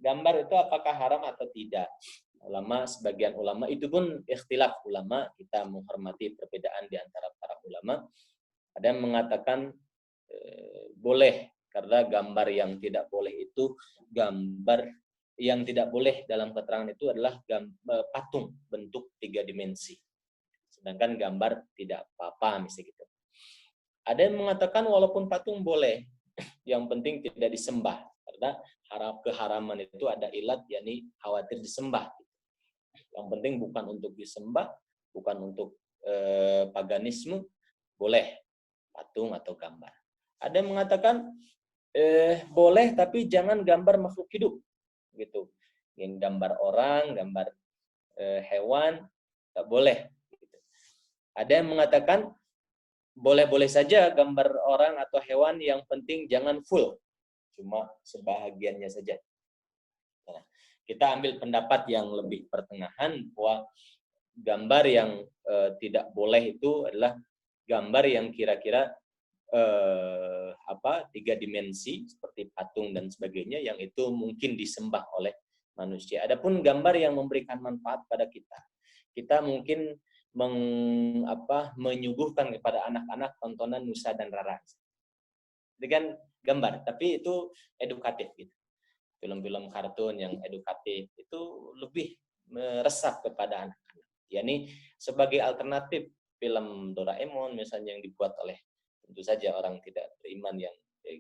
gambar itu apakah haram atau tidak? Sebagian ulama, itu pun ikhtilaf ulama, kita menghormati perbedaan di antara para ulama. Ada yang mengatakan boleh, karena gambar yang tidak boleh itu gambar yang tidak boleh dalam keterangan itu adalah patung bentuk 3 dimensi. Sedangkan gambar tidak apa-apa misalnya gitu. Ada yang mengatakan walaupun patung boleh, yang penting tidak disembah, karena keharaman itu ada ilat, yakni khawatir disembah. Yang penting bukan untuk disembah, bukan untuk paganisme, boleh patung atau gambar. Ada yang mengatakan boleh tapi jangan gambar makhluk hidup, gitu. Yang gambar orang, gambar hewan, tak boleh. Gitu. Ada yang mengatakan boleh-boleh saja gambar orang atau hewan, yang penting jangan full, cuma sebahagiannya saja. Nah, kita ambil pendapat yang lebih pertengahan, bahwa gambar yang tidak boleh itu adalah gambar yang kira-kira 3 dimensi seperti patung dan sebagainya, yang itu mungkin disembah oleh manusia. Adapun gambar yang memberikan manfaat pada kita mungkin menyuguhkan kepada anak-anak tontonan Nusa dan Rara dengan gambar, tapi itu edukatif gitu. Film-film kartun yang edukatif itu lebih meresap kepada anak-anak. Yani sebagai alternatif film Doraemon misalnya yang dibuat oleh tentu saja orang tidak beriman, yang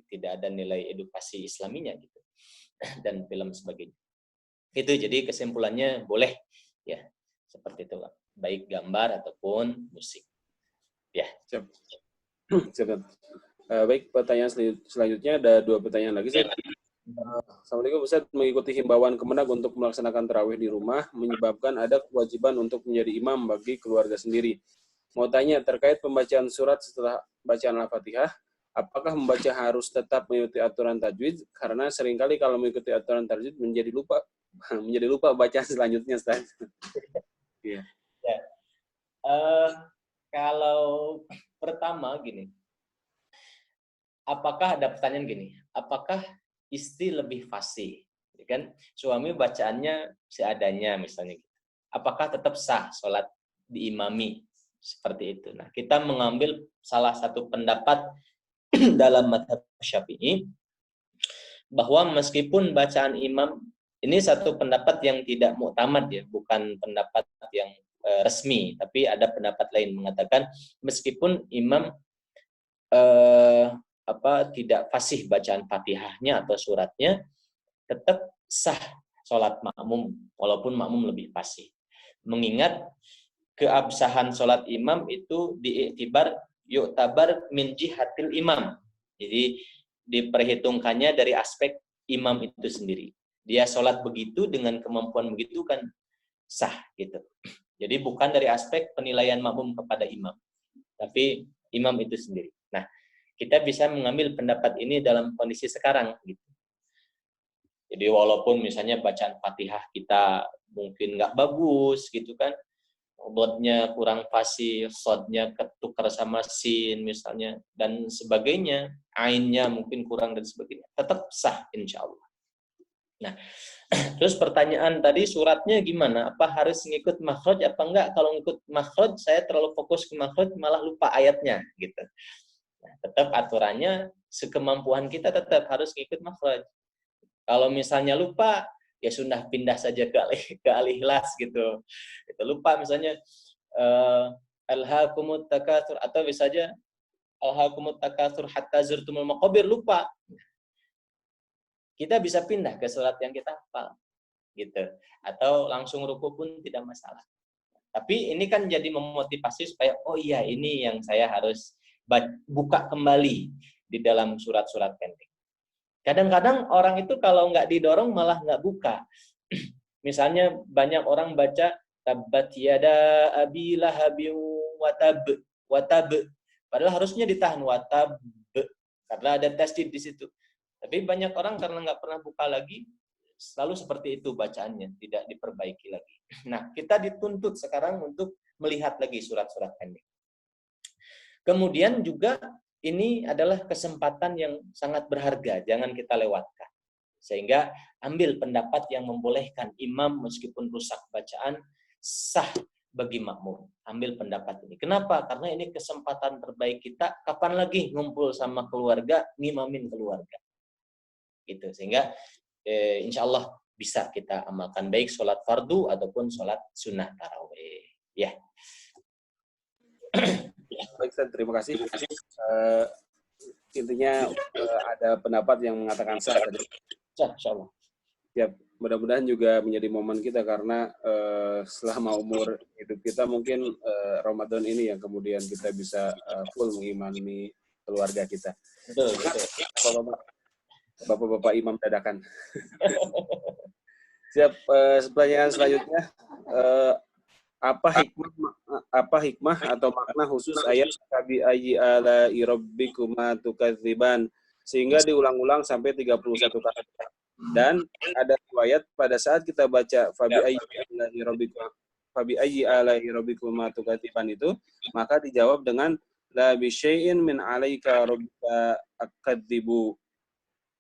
tidak ada nilai edukasi Islaminya gitu. Dan film sebagainya. Itu jadi kesimpulannya boleh ya. Seperti itu, Pak. Baik gambar ataupun musik. Ya. Siap. Baik, pertanyaan selanjutnya ada 2 pertanyaan lagi. Assalamualaikum Ustaz, mengikuti himbauan Kemenak untuk melaksanakan tarawih di rumah menyebabkan ada kewajiban untuk menjadi imam bagi keluarga sendiri. Mau tanya terkait pembacaan surat setelah bacaan Al-Fatihah, apakah membaca harus tetap mengikuti aturan tajwid? Karena seringkali kalau mengikuti aturan tajwid menjadi lupa bacaan selanjutnya, Ustaz. Ya. Kalau pertama gini, apakah ada pertanyaan gini, apakah istri lebih fasih, kan? Suami bacaannya seadanya misalnya gitu. apakah tetap sah sholat diimami seperti itu. Nah, kita mengambil salah satu pendapat dalam mazhab Syafi'i bahwa meskipun bacaan imam, ini satu pendapat yang tidak muktamad ya, bukan pendapat yang resmi, tapi ada pendapat lain mengatakan meskipun imam tidak fasih bacaan Fatihahnya atau suratnya, tetap sah sholat makmum walaupun makmum lebih fasih. Mengingat keabsahan sholat imam itu yuktabar min jihatil imam. Jadi diperhitungkannya dari aspek imam itu sendiri. Dia sholat begitu dengan kemampuan begitu kan sah gitu. Jadi bukan dari aspek penilaian makmum kepada imam, tapi imam itu sendiri. Nah, kita bisa mengambil pendapat ini dalam kondisi sekarang gitu. Jadi walaupun misalnya bacaan Fatihah kita mungkin nggak bagus gitu kan, dotnya kurang fasih, shadnya ketukar sama sin misalnya, dan sebagainya, ainnya mungkin kurang dan sebagainya, tetap sah insya Allah. Nah, terus pertanyaan tadi suratnya gimana? Apa harus ngikut makhraj apa enggak? Kalau ngikut makhraj, saya terlalu fokus ke makhraj malah lupa ayatnya gitu. Nah, tetap aturannya sekemampuan kita tetap harus ngikut makhraj. Kalau misalnya lupa, ya sudah pindah saja ke al-ikhlas gitu. Itu lupa misalnya alhaakumut takatsur, atau bisa aja alhaakumut takatsur hatta zurtumul maqabir, lupa. Kita bisa pindah ke surat yang kita hafal gitu. Atau langsung ruku pun tidak masalah. Tapi ini kan jadi memotivasi supaya oh iya ini yang saya harus buka kembali di dalam surat-surat pendek. Kadang-kadang orang itu kalau nggak didorong malah nggak buka. Misalnya banyak orang baca tabbat yada abi lahabin watab. Padahal harusnya ditahan watab karena ada tasdid di situ. Tapi banyak orang karena nggak pernah buka lagi, selalu seperti itu bacaannya, tidak diperbaiki lagi. Nah, kita dituntut sekarang untuk melihat lagi surat-surat pendek. Kemudian juga ini adalah kesempatan yang sangat berharga, jangan kita lewatkan. Sehingga ambil pendapat yang membolehkan imam meskipun rusak bacaan, sah bagi makmum. Ambil pendapat ini. Kenapa? Karena ini kesempatan terbaik kita, kapan lagi ngumpul sama keluarga, ngimamin keluarga. Gitu. Sehingga insya Allah bisa kita amalkan baik sholat fardu ataupun sholat sunnah tarawih. Ya. Baik, Ustaz, terima kasih. Intinya ada pendapat yang mengatakan sah tadi. Insya Allah. Ya, mudah-mudahan juga menjadi momen kita karena selama umur hidup kita mungkin Ramadan ini yang kemudian kita bisa full mengimani keluarga kita. Betul, betul. Bapak-bapak imam dadakan. Siap. Pertanyaan selanjutnya, apa hikmah atau makna khusus ayat Fabi ayyi ala'i rabbikuma tukadziban sehingga diulang-ulang sampai 31 kali. Dan ada riwayat pada saat kita baca Fabi ayyi ala'i rabbikuma tukadziban itu, maka dijawab dengan la bisyai'in min 'alaika rabbika akadzibu.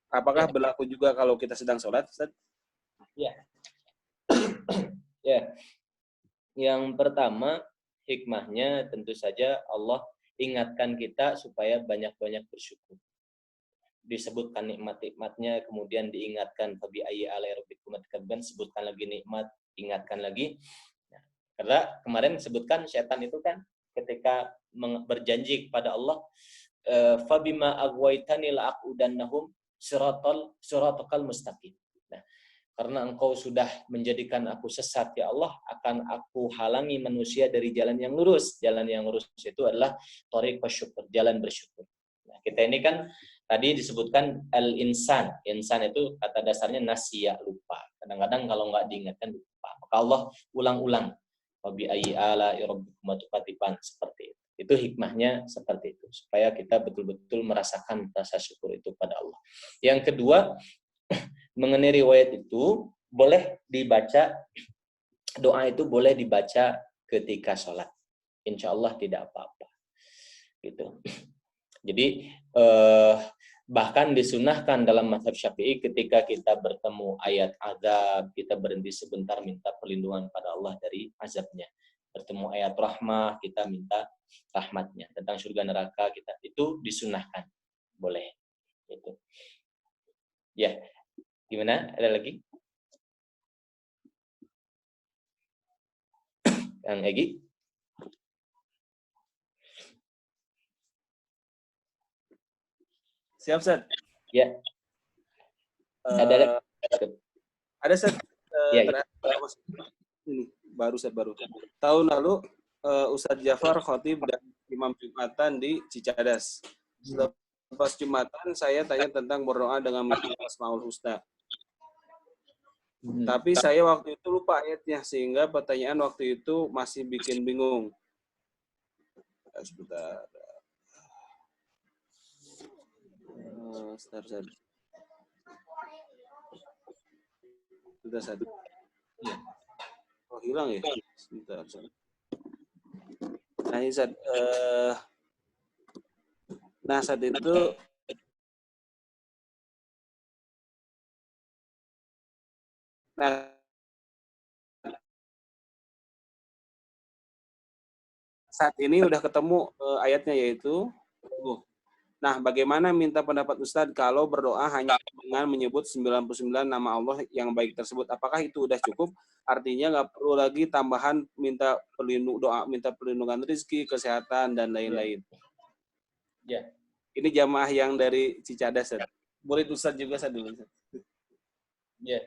Apakah berlaku juga kalau kita sedang sholat, Ustaz? Ya. Ya. Yang pertama, hikmahnya tentu saja Allah ingatkan kita supaya banyak-banyak bersyukur. Disebutkan nikmat-nikmatnya, kemudian diingatkan fabi ayyi alai rabbikum tukadziban, sebutkan lagi nikmat, ingatkan lagi. Nah, karena kemarin disebutkan setan itu kan ketika berjanji kepada Allah, fabima aghwaytani la'aqudannahum siratal mustaqim. Nah, karena engkau sudah menjadikan aku sesat ya Allah, akan aku halangi manusia dari jalan yang lurus. Jalan yang lurus itu adalah thariq syukur, jalan bersyukur. Nah, kita ini kan tadi disebutkan al-insan. Insan itu kata dasarnya nasiya, lupa. Kadang-kadang kalau nggak diingatkan lupa. Maka Allah ulang-ulang. Wabi ayyi ala'i rabbikum tukadziban, seperti itu. Itu hikmahnya seperti itu, supaya kita betul-betul merasakan rasa syukur itu pada Allah. Yang kedua, mengenai riwayat itu, boleh dibaca, doa itu boleh dibaca ketika sholat. Insya Allah tidak apa-apa. Gitu. Jadi, Bahkan disunahkan dalam mazhab Syafi'i ketika kita bertemu ayat azab, kita berhenti sebentar minta perlindungan pada Allah dari azabnya. Bertemu ayat rahmah, kita minta rahmatnya. Tentang surga neraka, kita itu disunahkan. Boleh. Itu. Ya, gimana? Ada lagi? Kang Egi? Siap, Ustaz. Ya. Ada Ustaz. Ya, Ini baru Ustaz baru. Tahun lalu Ustadz Jafar khatib dan imam Jumatan di Cicadas. Selepas Jumatan saya tanya tentang berdoa dengan menyebut Asmaul Husna. Tapi saya waktu itu lupa ayatnya sehingga pertanyaan waktu itu masih bikin bingung. Sebentar. Sebentar. Sudah satu. Oh, hilang ya? Sebentar. Nah, ini saat saat itu saat ini udah ketemu ayatnya yaitu nah, bagaimana minta pendapat Ustadz kalau berdoa hanya dengan menyebut 99 nama Allah yang baik tersebut? Apakah itu udah cukup? Artinya nggak perlu lagi tambahan minta perlindungan rezeki, kesehatan, dan lain-lain. Ya. Ini jamaah yang dari Cicadas, Ustadz. Murid Ustadz juga, Ustadz dulu. Ya.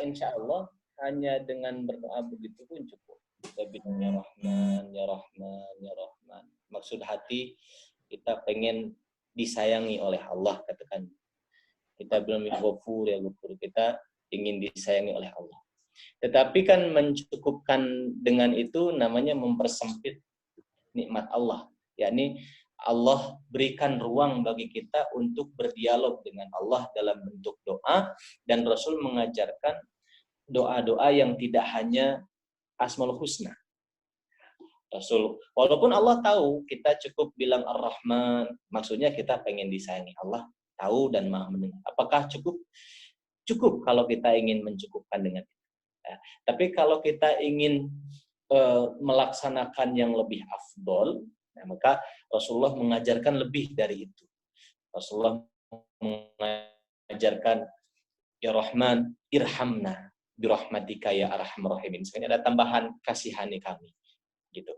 Insya Allah hanya dengan berdoa begitu pun cukup. Kita bilang ya Rahman, ya Rahman, ya Rahman. Maksud hati kita pengen disayangi oleh Allah, katakan. Kita bilang ya Ghafur, ya Ghafur. Kita ingin disayangi oleh Allah. Tetapi kan mencukupkan dengan itu namanya mempersempit nikmat Allah. Yakni Allah berikan ruang bagi kita untuk berdialog dengan Allah dalam bentuk doa, dan Rasul mengajarkan doa-doa yang tidak hanya Asmaul Husna. Rasul, walaupun Allah tahu kita cukup bilang Ar-Rahman, maksudnya kita pengen disayangi Allah, tahu dan Maha mendengar. Apakah cukup? Cukup kalau kita ingin mencukupkan dengan itu. Ya. Tapi kalau kita ingin melaksanakan yang lebih afdol, nah, maka Rasulullah mengajarkan lebih dari itu. Rasulullah mengajarkan ya Rahman, irhamna birahmatika ya arhamar rahimin. Sebenarnya ada tambahan kasihani kami. Gitu.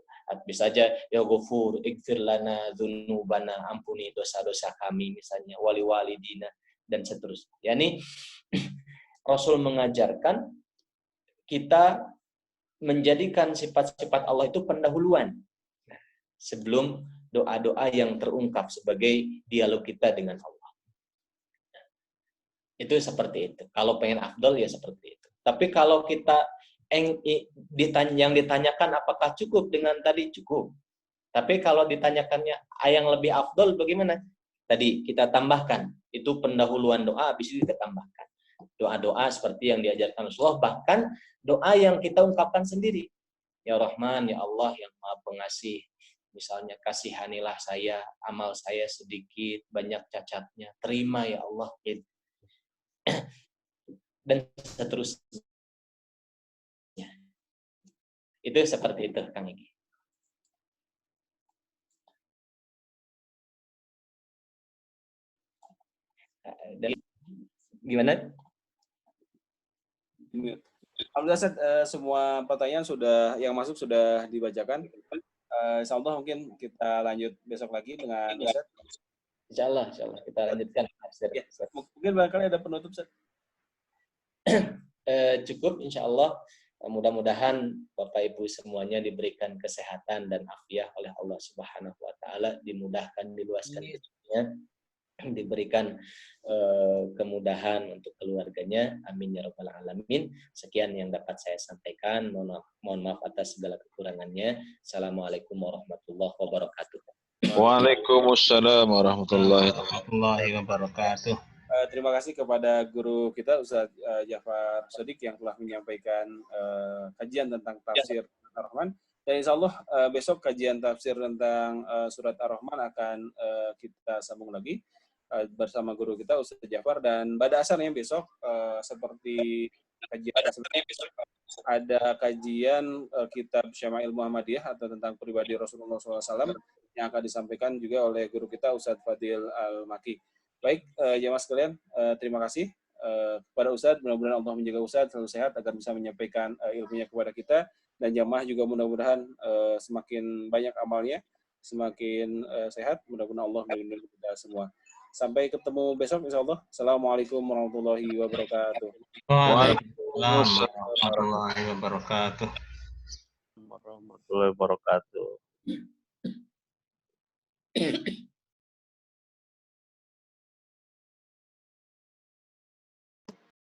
Bisa aja ya Ghafur, ighfir lana dzunubana, ampuni dosa-dosa kami misalnya, wali walidina dan seterusnya. Yani Rasul mengajarkan kita menjadikan sifat-sifat Allah itu pendahuluan sebelum doa-doa yang terungkap sebagai dialog kita dengan Allah. Itu seperti itu. Kalau pengen afdal ya seperti itu. Tapi kalau kita yang ditanyakan apakah cukup dengan tadi, cukup. Tapi kalau ditanyakannya yang lebih afdal bagaimana? Tadi kita tambahkan, itu pendahuluan doa, habis itu kita tambahkan doa-doa seperti yang diajarkan Rasulullah, bahkan doa yang kita ungkapkan sendiri. Ya Rahman, ya Allah yang Maha Pengasih, misalnya kasihanilah saya, amal saya sedikit, banyak cacatnya, terima ya Allah, dan seterusnya. Itu seperti itu, Kang Egi. Dan gimana? Alhamdulillah, semua pertanyaan yang masuk sudah dibacakan. Insya Allah mungkin kita lanjut besok lagi dengan Ustaz. Insya Allah kita lanjutkan. Ya, mungkin barangkali ada penutup, Ustaz. Cukup, insya Allah. Mudah-mudahan Bapak Ibu semuanya diberikan kesehatan dan afiah oleh Allah Subhanahu wa Ta'ala, dimudahkan, diluaskan rezekinya, diberikan kemudahan untuk keluarganya. Amin ya rabbal alamin. Sekian yang dapat saya sampaikan. Mohon maaf atas segala kekurangannya. Assalamualaikum warahmatullahi wabarakatuh. Waalaikumsalam warahmatullahi wabarakatuh. Terima kasih kepada guru kita Ustaz Jafar Shadiq yang telah menyampaikan kajian tentang tafsir Ar-Rahman. Dan insya Allah besok kajian tafsir tentang surat Ar-Rahman akan kita sambung lagi. bersama guru kita Ustaz Jafar, dan pada asalnya besok seperti kajian besok ada kajian kitab Syama'il Muhammadiyah atau tentang pribadi Rasulullah SAW yang akan disampaikan juga oleh guru kita Ustadz Fadil Al-Maki. Baik, jamaah sekalian, terima kasih kepada Ustadz. Mudah-mudahan Allah menjaga Ustadz selalu sehat agar bisa menyampaikan ilmunya kepada kita, dan jamaah juga mudah-mudahan semakin banyak amalnya, semakin sehat. Mudah-mudahan Allah melindungi kita semua. Sampai ketemu besok insyaallah. Assalamualaikum warahmatullahi wabarakatuh. Waalaikumsalam warahmatullahi wabarakatuh. Warahmatullahi wabarakatuh.